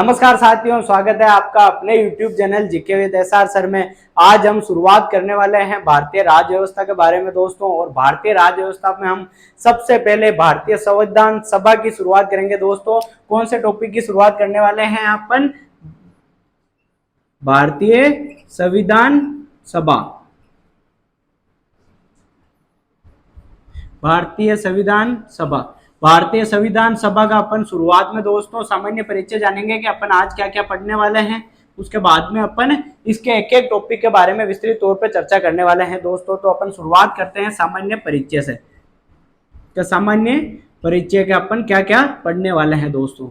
नमस्कार साथियों, स्वागत है आपका अपने YouTube channel GK with SR sir में। आज हम शुरुआत करने वाले हैं भारतीय राज्य व्यवस्था के बारे में दोस्तों। और भारतीय राज्य व्यवस्था में हम सबसे पहले भारतीय संविधान सभा की शुरुआत करेंगे दोस्तों। कौन से टॉपिक की शुरुआत करने वाले हैं अपन? भारतीय संविधान सभा। भारतीय संविधान सभा। भारतीय संविधान सभा का अपन शुरुआत में दोस्तों सामान्य परिचय जानेंगे कि अपन आज क्या क्या पढ़ने वाले हैं। उसके बाद में अपन इसके एक एक टॉपिक के बारे में विस्तृत तौर पे चर्चा करने वाले हैं दोस्तों। तो अपन शुरुआत करते हैं सामान्य परिचय से। तो सामान्य परिचय के अपन क्या क्या पढ़ने वाले हैं दोस्तों?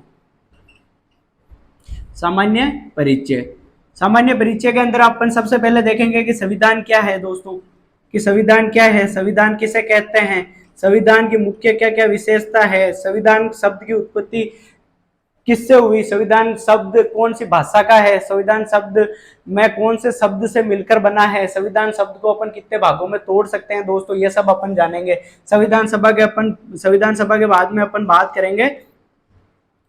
सामान्य परिचय। सामान्य परिचय के अंदर अपन सबसे पहले देखेंगे कि संविधान क्या है दोस्तों, कि संविधान क्या है, संविधान किसे कहते हैं, संविधान की मुख्य क्या क्या विशेषता है, संविधान शब्द की उत्पत्ति किससे हुई, संविधान शब्द कौन सी भाषा का है, संविधान शब्द में कौन से शब्द से मिलकर बना है, संविधान शब्द को अपन कितने भागों में तोड़ सकते हैं दोस्तों, ये सब अपन जानेंगे। संविधान सभा के बाद में अपन बात करेंगे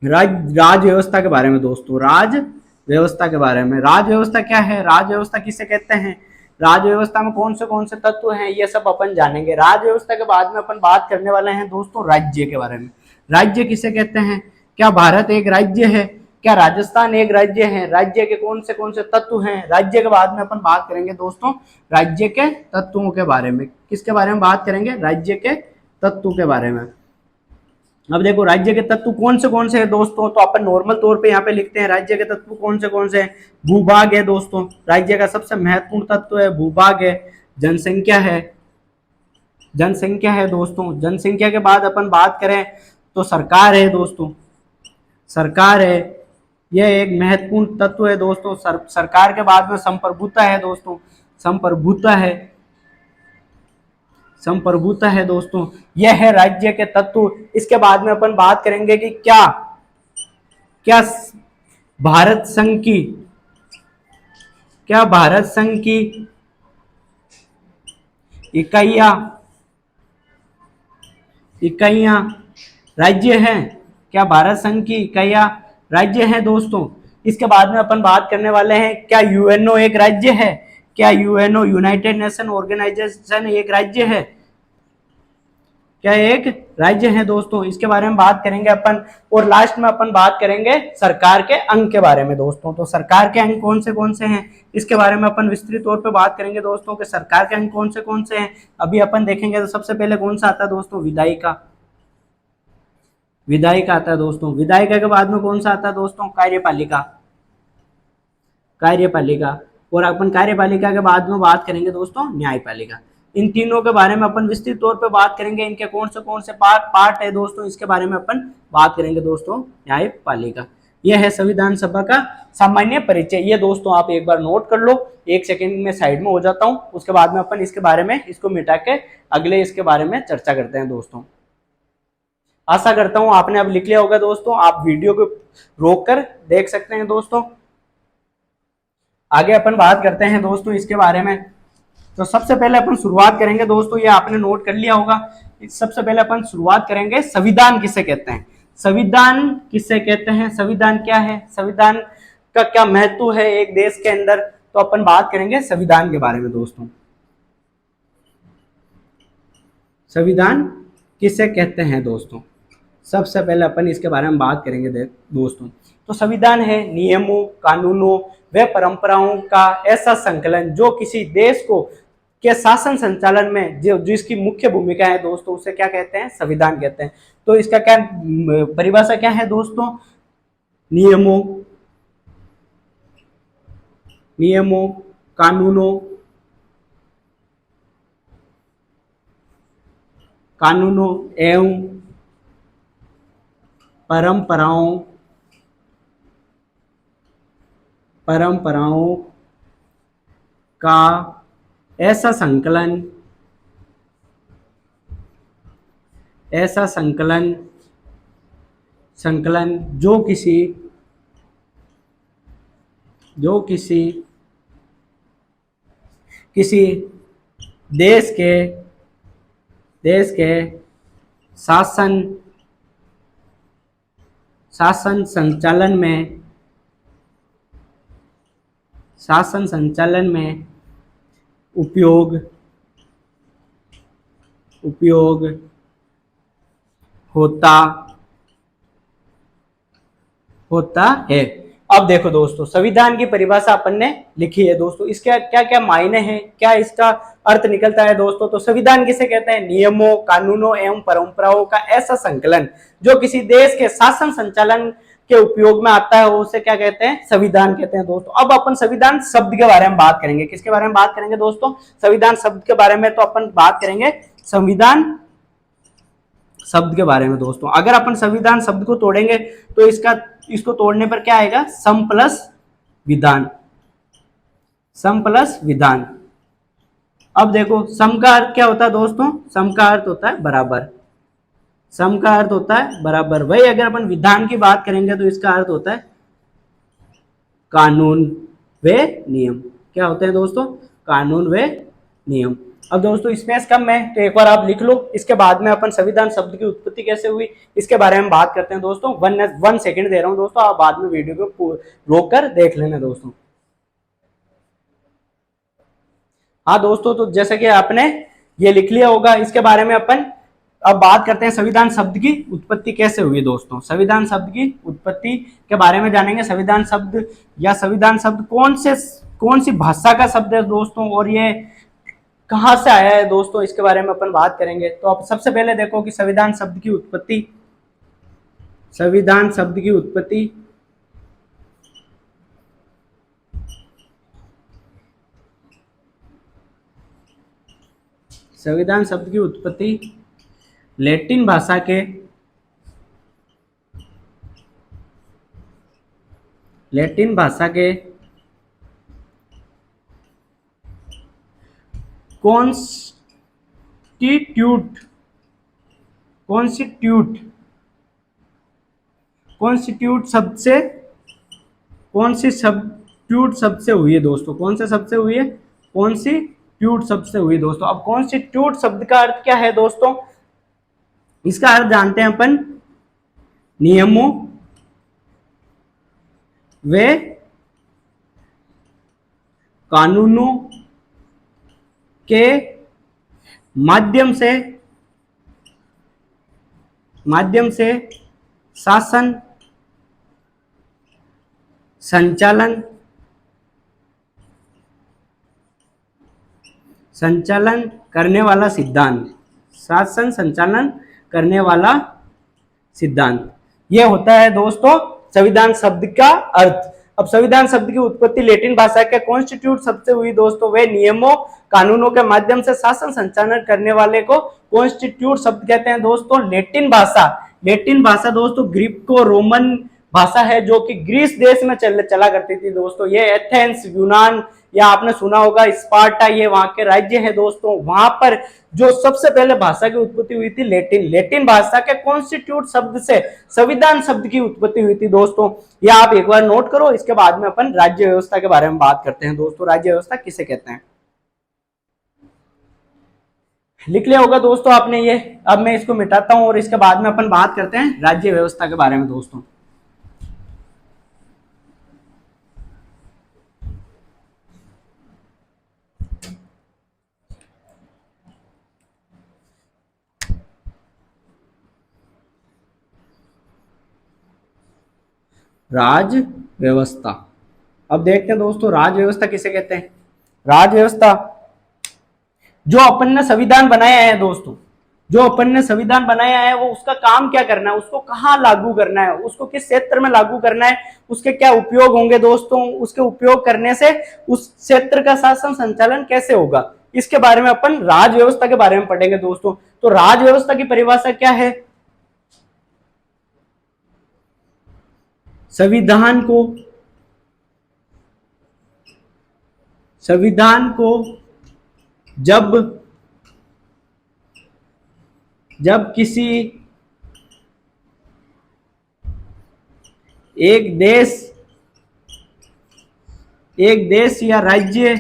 राज व्यवस्था के बारे में दोस्तों। राज व्यवस्था के बारे में, राज व्यवस्था क्या है, राज व्यवस्था किसे कहते हैं, राज व्यवस्था में कौन से तत्व हैं, ये सब अपन जानेंगे। राज व्यवस्था के बाद में अपन बात करने वाले हैं दोस्तों राज्य के बारे में। राज्य किसे कहते हैं, क्या भारत एक राज्य है, क्या राजस्थान एक राज्य है, राज्य के कौन से तत्व हैं। राज्य के बाद में अपन बात करेंगे दोस्तों राज्य के तत्वों के बारे में। किसके बारे में बात करेंगे? राज्य के तत्व के बारे में। अब देखो राज्य के तत्व कौन से हैं दोस्तों, तो अपन नॉर्मल तौर पे यहाँ पे लिखते हैं राज्य के तत्व कौन से हैं। भूभाग है दोस्तों, राज्य का सबसे महत्वपूर्ण तत्व है भूभाग है। जनसंख्या है, जनसंख्या है दोस्तों। जनसंख्या के बाद अपन बात करें तो सरकार है दोस्तों, सरकार है, यह एक महत्वपूर्ण तत्व है दोस्तों। सरकार के बाद में संप्रभुता है दोस्तों, संप्रभुता है, संप्रभुता है दोस्तों। यह है राज्य के तत्व। इसके बाद में अपन बात करेंगे कि क्या क्या भारत संघ की, क्या भारत संघ की इकाइयां राज्य हैं, क्या भारत संघ की इकाइयां राज्य हैं दोस्तों। इसके बाद में अपन बात करने वाले हैं क्या यूएनओ एक राज्य है, क्या यूएनओ यूनाइटेड नेशन ऑर्गेनाइजेशन एक राज्य है, क्या एक राज्य है दोस्तों। इसके बारे में बात करेंगे अपन। और लास्ट में अपन बात करेंगे सरकार के अंग के बारे में दोस्तों। तो सरकार के अंग कौन से हैं, इसके बारे में अपन विस्तृत तौर पे बात करेंगे दोस्तों कि सरकार के अंग कौन से हैं। अभी अपन देखेंगे तो सबसे पहले कौन सा आता है दोस्तों? विधायिका। विधायिका आता है दोस्तों। विधायिका के बाद में कौन सा आता है दोस्तों? कार्यपालिका। कार्यपालिका। और अपन कार्यपालिका के बाद में बात करेंगे दोस्तों न्यायपालिका। इन तीनों के बारे में अपन विस्तृत तौर पे बात करेंगे। इनके कौन से पार्ट है दोस्तों, इसके बारे में अपन बात करेंगे दोस्तों न्यायपालिका। यह है संविधान सभा का सामान्य परिचय। ये दोस्तों आप एक बार नोट कर लो, एक सेकंड में साइड में हो जाता हूँ। उसके बाद में अपन इसके बारे में इसको मिटा के अगले इसके बारे में चर्चा करते हैं दोस्तों। आशा करता हूँ आपने अब लिख लिया होगा दोस्तों। आप वीडियो को रोक कर देख सकते हैं दोस्तों। आगे अपन बात करते हैं दोस्तों इसके बारे में। तो सबसे पहले अपन शुरुआत करेंगे दोस्तों, ये आपने नोट कर लिया होगा। सबसे पहले अपन शुरुआत करेंगे संविधान किसे कहते हैं। संविधान किसे कहते हैं, संविधान क्या है, संविधान का क्या महत्व है एक देश के अंदर। तो अपन बात करेंगे संविधान के बारे में दोस्तों। संविधान किसे कहते हैं दोस्तों, सबसे पहले अपन इसके बारे में बात करेंगे दोस्तों। तो संविधान है नियमों, कानूनों व परंपराओं का ऐसा संकलन जो किसी देश को के शासन संचालन में जो जिसकी मुख्य भूमिका है दोस्तों, उसे क्या कहते हैं? संविधान कहते हैं। तो इसका क्या परिभाषा क्या है दोस्तों? नियमों, नियमों, कानूनों, कानूनों एवं परंपराओं, परंपराओं का ऐसा संकलन, ऐसा संकलन, संकलन जो किसी देश के शासन संचालन में शासन संचालन में उपयोग होता है। अब देखो दोस्तों, संविधान की परिभाषा अपन ने लिखी है दोस्तों, इसके क्या क्या मायने हैं, क्या इसका अर्थ निकलता है दोस्तों। तो संविधान किसे कहते हैं? नियमों, कानूनों एवं परंपराओं का ऐसा संकलन जो किसी देश के शासन संचालन के उपयोग में आता है, उसे क्या कहते हैं? संविधान कहते हैं दोस्तों। अब अपन संविधान शब्द के बारे में बात करेंगे। किसके बारे में बात करेंगे दोस्तों? संविधान शब्द के बारे में। तो अपन बात करेंगे संविधान शब्द के बारे में दोस्तों। अगर अपन संविधान शब्द को तोड़ेंगे तो इसको तोड़ने पर क्या आएगा? सम प्लस विधान। सम प्लस विधान। अब देखो, सम का अर्थ क्या होता है दोस्तों? सम का अर्थ होता है बराबर। सम का अर्थ होता है बराबर। वही अगर अपन विधान की बात करेंगे तो इसका अर्थ होता है कानून व नियम। क्या होते हैं दोस्तों? कानून व नियम। अब दोस्तों स्पेस कम है तो एक बार आप लिख लो, इसके बाद में अपन संविधान शब्द की उत्पत्ति कैसे हुई इसके बारे में बात करते हैं दोस्तों। 1 सेकंड दे रहा हूं दोस्तों, आप बाद में वीडियो को रोक कर देख लेना दोस्तों। हाँ दोस्तों, तो जैसे कि आपने ये लिख लिया होगा, इसके बारे में अपन अब बात करते हैं संविधान शब्द की उत्पत्ति कैसे हुई दोस्तों। संविधान शब्द की उत्पत्ति के बारे में जानेंगे। संविधान शब्द या संविधान शब्द कौन सी भाषा का शब्द है दोस्तों, और ये कहां से आया है दोस्तों, इसके बारे में अपन बात करेंगे। तो अब सबसे पहले देखो कि संविधान शब्द की उत्पत्ति संविधान शब्द की उत्पत्ति संविधान शब्द की उत्पत्ति लैटिन भाषा के कॉन्स्टिट्यूट शब्द से हुई है दोस्तों। कौन से शब्द से हुई है? कॉन्स्टिट्यूट शब्द से हुई दोस्तों। अब कॉन्स्टिट्यूट शब्द का अर्थ क्या है दोस्तों? इसका अर्थ जानते हैं अपन, नियमों व कानूनों के माध्यम से शासन संचालन करने वाला सिद्धांत। शासन संचालन करने वाला सिद्धांत, यह होता है दोस्तों संविधान शब्द का अर्थ। अब संविधान शब्द की उत्पत्ति लैटिन भाषा के कॉन्स्टिट्यूट शब्द से हुई दोस्तों। वे नियमों कानूनों के माध्यम से शासन संचालन करने वाले को कॉन्स्टिट्यूट शब्द कहते हैं दोस्तों। लैटिन भाषा दोस्तों ग्रीको रोमन भाषा है जो कि ग्रीस देश में चला करती थी दोस्तों। ये एथेंस, यूनान या आपने सुना होगा स्पार्टा, ये वहां के राज्य है दोस्तों। वहां पर जो सबसे पहले भाषा की उत्पत्ति हुई थी लैटिन भाषा के कॉन्स्टिट्यूट शब्द से संविधान शब्द की उत्पत्ति हुई थी दोस्तों। ये आप एक बार नोट करो। इसके बाद में अपन राज्य व्यवस्था के बारे में बात करते हैं दोस्तों। राज्य व्यवस्था किसे कहते हैं लिख लिया होगा दोस्तों आपने ये। अब मैं इसको मिटाता हूं और इसके बाद में अपन बात करते हैं राज्य व्यवस्था के बारे में दोस्तों। राज व्यवस्था, अब देखते हैं दोस्तों राज व्यवस्था किसे कहते हैं। राज व्यवस्था जो अपन ने संविधान बनाया है दोस्तों, जो अपन ने संविधान बनाया है वो उसका काम क्या करना है, उसको कहाँ लागू करना है, उसको किस क्षेत्र में लागू करना है, उसके क्या उपयोग होंगे दोस्तों, उसके उपयोग करने से उस क्षेत्र का शासन संचालन कैसे होगा, इसके बारे में अपन राज व्यवस्था के बारे में पढ़ेंगे दोस्तों। तो राज व्यवस्था की परिभाषा क्या है? संविधान को जब किसी एक देश या राज्य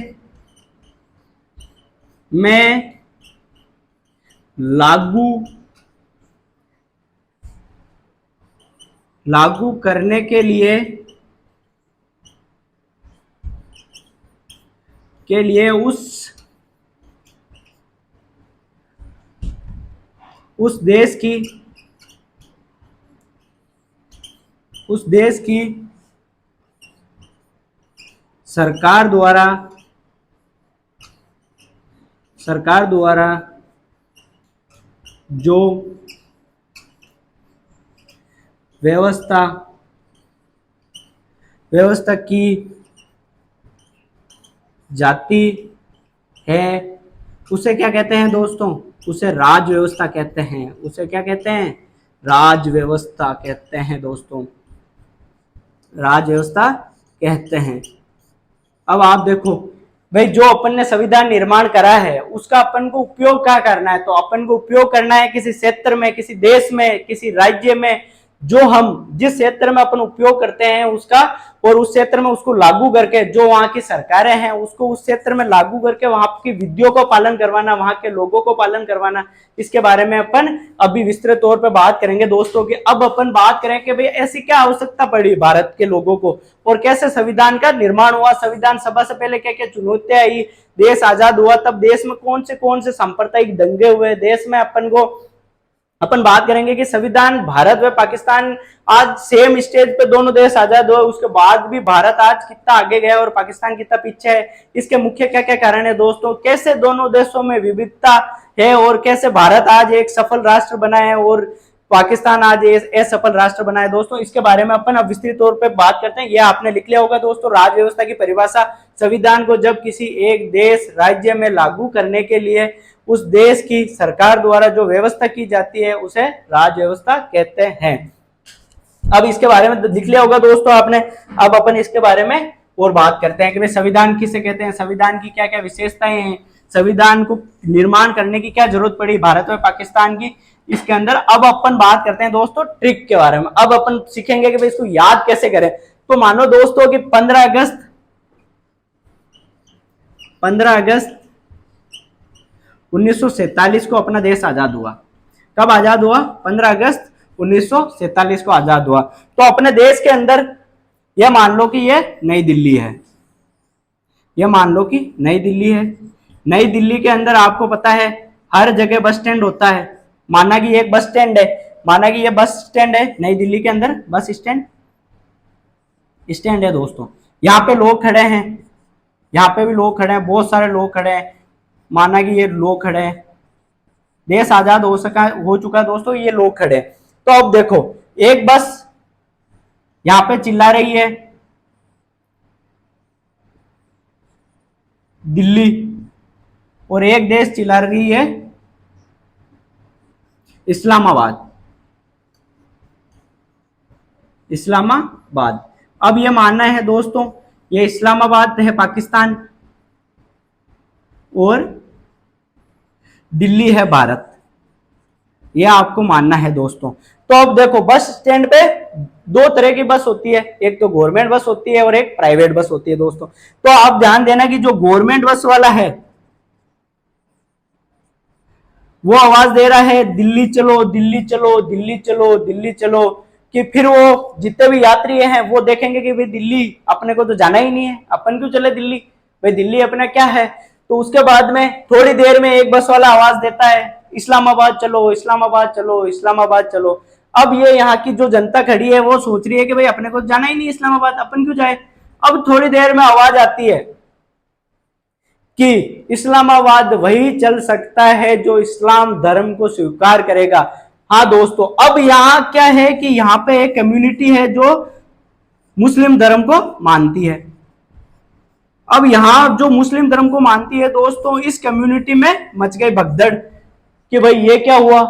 में लागू करने के लिए के लिए उस देश की सरकार द्वारा जो व्यवस्था की जाती है उसे क्या कहते हैं दोस्तों? उसे राज व्यवस्था कहते हैं। उसे क्या कहते हैं? राज व्यवस्था कहते हैं दोस्तों, राज व्यवस्था कहते हैं। अब आप देखो भाई, जो अपन ने संविधान निर्माण करा है उसका अपन को उपयोग क्या करना है? तो अपन को उपयोग करना है किसी क्षेत्र में, किसी देश में, किसी राज्य में, जो हम जिस क्षेत्र में अपन उपयोग करते हैं उसका, और उस क्षेत्र में उसको लागू करके जो वहां की सरकारें हैं उसको उस क्षेत्र में लागू करके वहां की विधियों को पालन करवाना, वहां के लोगों को पालन करवाना, इसके बारे में अपन अभी विस्तृत तौर पर बात करेंगे दोस्तों की। अब अपन बात करें कि भाई ऐसी क्या आवश्यकता पड़ी भारत के लोगों को और कैसे संविधान का निर्माण हुआ, संविधान सभा से पहले क्या क्या चुनौतियां आई, देश आजाद हुआ तब देश में कौन से सांप्रदायिक दंगे हुए देश में, अपन बात करेंगे कि संविधान भारत व पाकिस्तान आज सेम स्टेज पे दोनों देश आजाद हुए, उसके बाद भी भारत आज कितना आगे गया और पाकिस्तान कितना पीछे है, इसके मुख्य क्या क्या कारण है दोस्तों, कैसे दोनों देशों में विविधता है और कैसे भारत आज एक सफल राष्ट्र बना है और पाकिस्तान आज असफल राष्ट्र बना है दोस्तों, इसके बारे में अपन अब विस्तृत तौर पे बात करते हैं। यह आपने लिख लिया होगा दोस्तों, राज व्यवस्था की परिभाषा, संविधान को जब किसी एक देश राज्य में लागू करने के लिए उस देश की सरकार द्वारा जो व्यवस्था की जाती है उसे राज व्यवस्था कहते हैं। अब इसके बारे में लिख लिया होगा दोस्तों आपने। अब अपन इसके बारे में और बात करते हैं कि भाई संविधान किसे कहते हैं, संविधान की क्या क्या विशेषताएं हैं, संविधान को निर्माण करने की क्या जरूरत पड़ी भारत और पाकिस्तान की, इसके अंदर अब अपन बात करते हैं दोस्तों ट्रिक के बारे में। अब अपन सीखेंगे कि भाई इसको याद कैसे करें। तो मानो दोस्तों कि 15 अगस्त 1947 को अपना देश आजाद हुआ। कब आजाद हुआ? 15 अगस्त 1947 को आजाद हुआ। तो अपने देश के अंदर यह मान लो कि यह नई दिल्ली है, यह मान लो कि नई दिल्ली है। नई दिल्ली के अंदर आपको पता है हर जगह बस स्टैंड होता है। माना कि एक बस स्टैंड है, माना कि यह बस स्टैंड है नई दिल्ली के अंदर, बस स्टैंड है दोस्तों। यहाँ पे लोग खड़े हैं, यहाँ पे भी लोग खड़े हैं, बहुत सारे लोग खड़े हैं। माना कि ये लोग खड़े हैं, देश आजाद हो चुका दोस्तों, ये लोग खड़े हैं। तो अब देखो एक बस यहां पे चिल्ला रही है दिल्ली और एक देश चिल्ला रही है इस्लामाबाद। अब ये मानना है दोस्तों ये इस्लामाबाद है पाकिस्तान और दिल्ली है भारत, यह आपको मानना है दोस्तों। तो अब देखो बस स्टैंड पे दो तरह की बस होती है, एक तो गवर्नमेंट बस होती है और एक प्राइवेट बस होती है दोस्तों। तो आप ध्यान देना कि जो गवर्नमेंट बस वाला है वो आवाज दे रहा है दिल्ली चलो दिल्ली चलो दिल्ली चलो दिल्ली चलो, कि फिर वो जितने भी यात्री हैं वो देखेंगे कि भाई दिल्ली अपने को तो जाना ही नहीं है, अपन क्यों चले दिल्ली, भाई दिल्ली अपना क्या है। तो उसके बाद में थोड़ी देर में एक बस वाला आवाज देता है इस्लामाबाद चलो इस्लामाबाद चलो इस्लामाबाद चलो। अब ये यहाँ की जो जनता खड़ी है वो सोच रही है कि भाई अपने को जाना ही नहीं इस्लामाबाद, अपन क्यों जाए। अब थोड़ी देर में आवाज आती है कि इस्लामाबाद वही चल सकता है जो इस्लाम धर्म को स्वीकार करेगा। हाँ दोस्तों, अब यहाँ क्या है कि यहाँ पे एक कम्युनिटी है जो मुस्लिम धर्म को मानती है। अब यहाँ जो मुस्लिम धर्म को मानती है दोस्तों, इस कम्युनिटी में मच गई भगदड़ कि भाई ये क्या हुआ,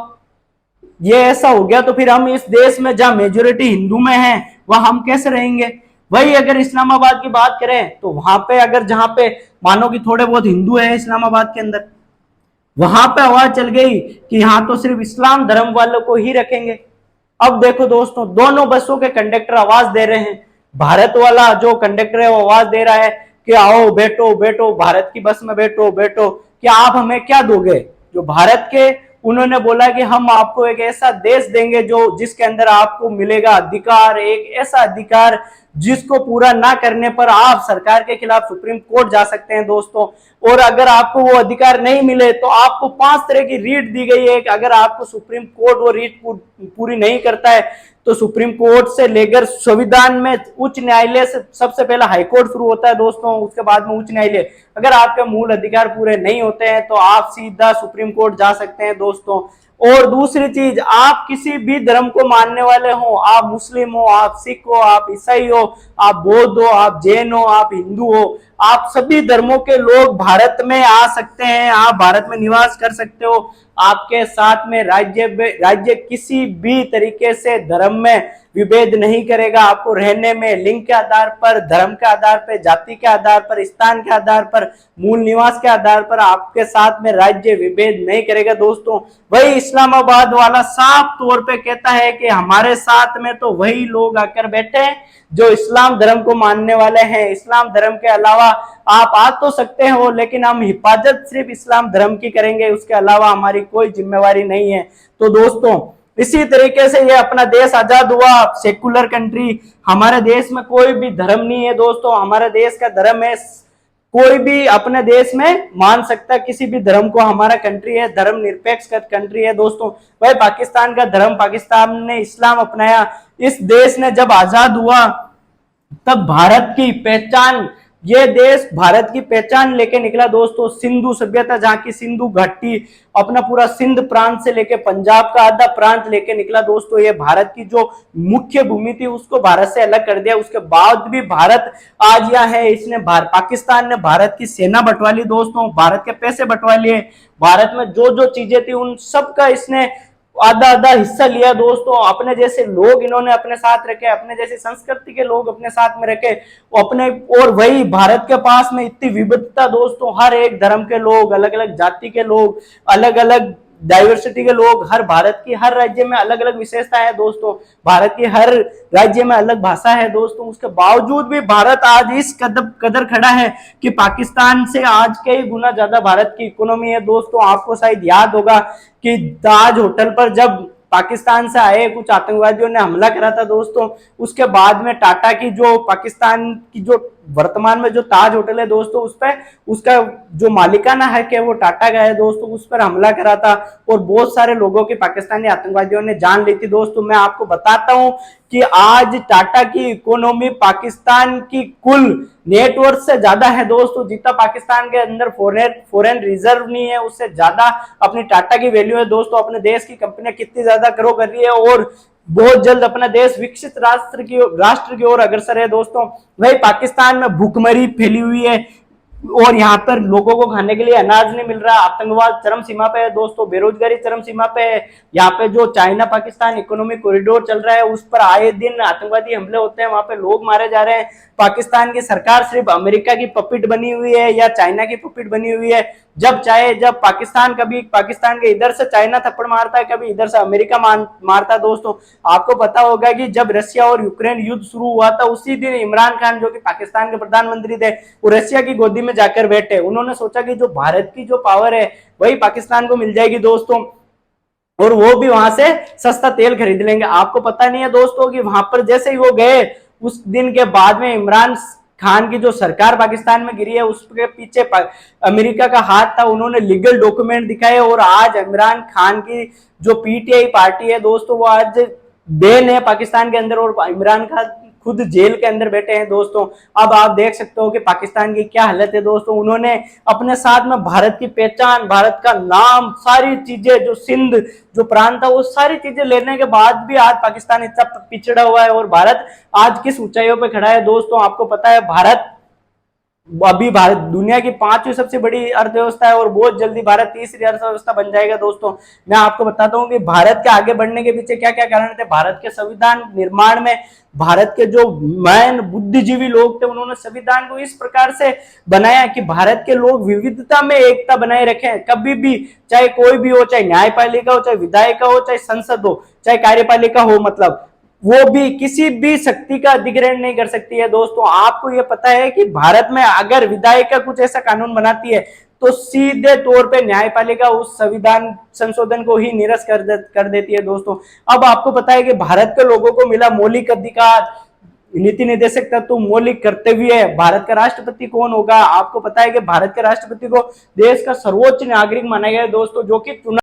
ये ऐसा हो गया तो फिर हम इस देश में जहां मेजोरिटी हिंदू में है वहां हम कैसे रहेंगे। वही अगर इस्लामाबाद की बात करें तो वहां पे अगर जहां पे मानो कि थोड़े बहुत हिंदू है इस्लामाबाद के अंदर, वहां पे आवाज चल गई कि यहाँ तो सिर्फ इस्लाम धर्म वालों को ही रखेंगे। अब देखो दोस्तों दोनों बसों के कंडक्टर आवाज दे रहे हैं, भारत वाला जो कंडक्टर है वो आवाज दे रहा है कि आओ बैठो बैठो भारत की बस में बैठो बैठो, कि आप हमें क्या दोगे। जो भारत के उन्होंने बोला कि हम आपको एक ऐसा देश देंगे जो जिसके अंदर आपको मिलेगा अधिकार, एक ऐसा अधिकार जिसको पूरा ना करने पर आप सरकार के खिलाफ सुप्रीम कोर्ट जा सकते हैं दोस्तों। और अगर आपको वो अधिकार नहीं मिले तो आपको 5 तरह की रीट दी गई है कि अगर आपको सुप्रीम कोर्ट वो रीट पूरी नहीं करता है तो सुप्रीम कोर्ट से लेकर संविधान में उच्च न्यायालय से सबसे पहला हाईकोर्ट शुरू होता है दोस्तों, उसके बाद में उच्च न्यायालय। अगर आपके मूल अधिकार पूरे नहीं होते हैं तो आप सीधा सुप्रीम कोर्ट जा सकते हैं दोस्तों। और दूसरी चीज, आप किसी भी धर्म को मानने वाले हो, आप मुस्लिम हो, आप सिख हो, आप ईसाई हो, आप बौद्ध हो, आप जैन हो, आप हिंदू हो, आप सभी धर्मों के लोग भारत में आ सकते हैं, आप भारत में निवास कर सकते हो। आपके साथ में राज्य किसी भी तरीके से धर्म में विभेद नहीं करेगा। आपको रहने में लिंग के आधार पर, धर्म के आधार पर, जाति के आधार पर, स्थान के आधार पर, मूल निवास के आधार पर आपके साथ में राज्य विभेद नहीं करेगा दोस्तों। वही इस्लामाबाद वाला साफ तौर पे कहता है कि हमारे साथ में तो वही लोग आकर बैठे हैं जो इस्लाम धर्म को मानने वाले हैं। इस्लाम धर्म के अलावा आप आ तो सकते हो, लेकिन हम हिफाजत सिर्फ इस्लाम धर्म की करेंगे, उसके अलावा हमारी कोई जिम्मेवारी नहीं है। तो दोस्तों इसी तरीके से ये अपना देश आजाद हुआ, सेकुलर कंट्री। हमारे देश में कोई भी धर्म नहीं है दोस्तों, हमारे देश का धर्म है, कोई भी अपने देश में मान सकता है किसी भी धर्म को। हमारा कंट्री है, धर्म निरपेक्ष कंट्री है दोस्तों। वही पाकिस्तान का धर्म, पाकिस्तान ने इस्लाम अपनाया। इस देश ने जब आजाद हुआ तब भारत की पहचान, ये देश भारत की पहचान लेके निकला दोस्तों। सिंधु सभ्यता, जहाँ की सिंधु घाटी, अपना पूरा सिंध प्रांत से लेके पंजाब का आधा प्रांत लेके निकला दोस्तों। ये भारत की जो मुख्य भूमि थी उसको भारत से अलग कर दिया। उसके बाद भी भारत आज यहाँ है। इसने पाकिस्तान ने भारत की सेना बंटवा ली दोस्तों, भारत के पैसे बंटवा लिए, भारत में जो जो चीजें थी उन सब का इसने आधा आधा हिस्सा लिया दोस्तों। अपने जैसे लोग इन्होंने अपने साथ रखे, अपने जैसी संस्कृति के लोग अपने साथ में रखे अपने। और वही भारत के पास में इतनी विविधता दोस्तों, हर एक धर्म के लोग, अलग अलग जाति के लोग, अलग अलग डाइवर्सिटी के लोग, हर भारत की हर राज्य में अलग अलग विशेषता है दोस्तों। भारत की हर राज्य में अलग भाषा है दोस्तों। उसके बावजूद भी भारत आज इस कदर खड़ा है कि पाकिस्तान से आज कई गुना ज्यादा भारत की इकोनॉमी है दोस्तों। आपको शायद याद होगा कि ताज होटल पर जब पाकिस्तान से आए कुछ आतंकवादियों ने हमला करा था दोस्तों, उसके बाद में टाटा की जो पाकिस्तान की जो वर्तमान में जो ताज होटल है दोस्तों, उस पर उसका जो मालिकाना हक है वो टाटा का है दोस्तों, उस पर हमला करा था और बहुत सारे लोगों की पाकिस्तानी आतंकवादियों ने जान ली थी दोस्तों। मैं आपको बताता हूं कि आज टाटा की इकोनॉमी पाकिस्तान की कुल नेटवर्थ से ज्यादा है दोस्तों। जितना पाकिस्तान के अंदर फॉरेन रिजर्व नहीं है उससे ज्यादा अपनी टाटा की वैल्यू है दोस्तों। अपने देश की कंपनियां कितनी ज्यादा ग्रो कर रही है और बहुत जल्द अपना देश विकसित राष्ट्र की ओर अग्रसर है दोस्तों। वही पाकिस्तान में भूखमरी फैली हुई है और यहाँ पर लोगों को खाने के लिए अनाज नहीं मिल रहा। आतंकवाद चरम सीमा पे है दोस्तों, बेरोजगारी चरम सीमा पे है। यहाँ पे जो चाइना पाकिस्तान इकोनॉमिक कॉरिडोर चल रहा है उस पर आए दिन आतंकवादी हमले होते हैं, वहां पे लोग मारे जा रहे हैं। पाकिस्तान की सरकार सिर्फ अमेरिका की पपिट बनी हुई है या चाइना की पपिट बनी हुई है। जब चाहे जब पाकिस्तान, कभी पाकिस्तान के इधर से चाइना थप्पड़ मारता है, कभी इधर से अमेरिका मारता है दोस्तों। आपको पता होगा कि जब रशिया और यूक्रेन युद्ध शुरू हुआ था उसी दिन इमरान खान जो कि पाकिस्तान के प्रधानमंत्री थे वो रशिया की गोदी में जाकर बैठे। उन्होंने सोचा कि जो भारत की जो पावर है वही पाकिस्तान को मिल जाएगी दोस्तों और वो भी वहां से सस्ता तेल खरीद लेंगे। आपको पता नहीं है दोस्तों कि वहां पर जैसे ही वो गए उस दिन के बाद में इमरान खान की जो सरकार पाकिस्तान में गिरी है उसके पीछे अमेरिका का हाथ था। उन्होंने लीगल डॉक्यूमेंट दिखाए और आज इमरान खान की जो पीटीआई पार्टी है दोस्तों वो आज बैन है पाकिस्तान के अंदर और इमरान खान खुद जेल के अंदर बैठे हैं दोस्तों। अब आप देख सकते हो कि पाकिस्तान की क्या हालत है दोस्तों। उन्होंने अपने साथ में भारत की पहचान, भारत का नाम, सारी चीजें, जो सिंध जो प्रांत था वो सारी चीजें लेने के बाद भी आज पाकिस्तान इतना पिछड़ा हुआ है और भारत आज किस ऊंचाइयों पे खड़ा है दोस्तों। आपको पता है भारत दुनिया की 5वीं सबसे बड़ी अर्थव्यवस्था है और बहुत जल्दी भारत 3री अर्थव्यवस्था बन जाएगा दोस्तों। मैं आपको बताता हूँ कि भारत के आगे बढ़ने के पीछे क्या क्या कारण थे। भारत के संविधान निर्माण में भारत के जो मैन बुद्धिजीवी लोग थे उन्होंने संविधान को इस प्रकार से बनाया कि भारत के लोग विविधता में एकता बनाए रखें। कभी भी चाहे कोई भी हो, चाहे न्यायपालिका हो, चाहे विधायिका हो, चाहे संसद हो, चाहे कार्यपालिका हो, मतलब वो भी किसी भी शक्ति का अधिग्रहण नहीं कर सकती है दोस्तों। आपको ये पता है कि भारत में अगर विधायिका कुछ ऐसा कानून बनाती है तो सीधे तौर पे न्यायपालिका उस संविधान संशोधन को ही निरस्त कर देती है दोस्तों। अब आपको पता है कि भारत के लोगों को मिला मौलिक अधिकार, नीति निर्देशक तत्व मौलिक कर्तव्य है। भारत का राष्ट्रपति कौन होगा? आपको पता है कि भारत के राष्ट्रपति को देश का सर्वोच्च नागरिक माना गया है दोस्तों, जो कि चुना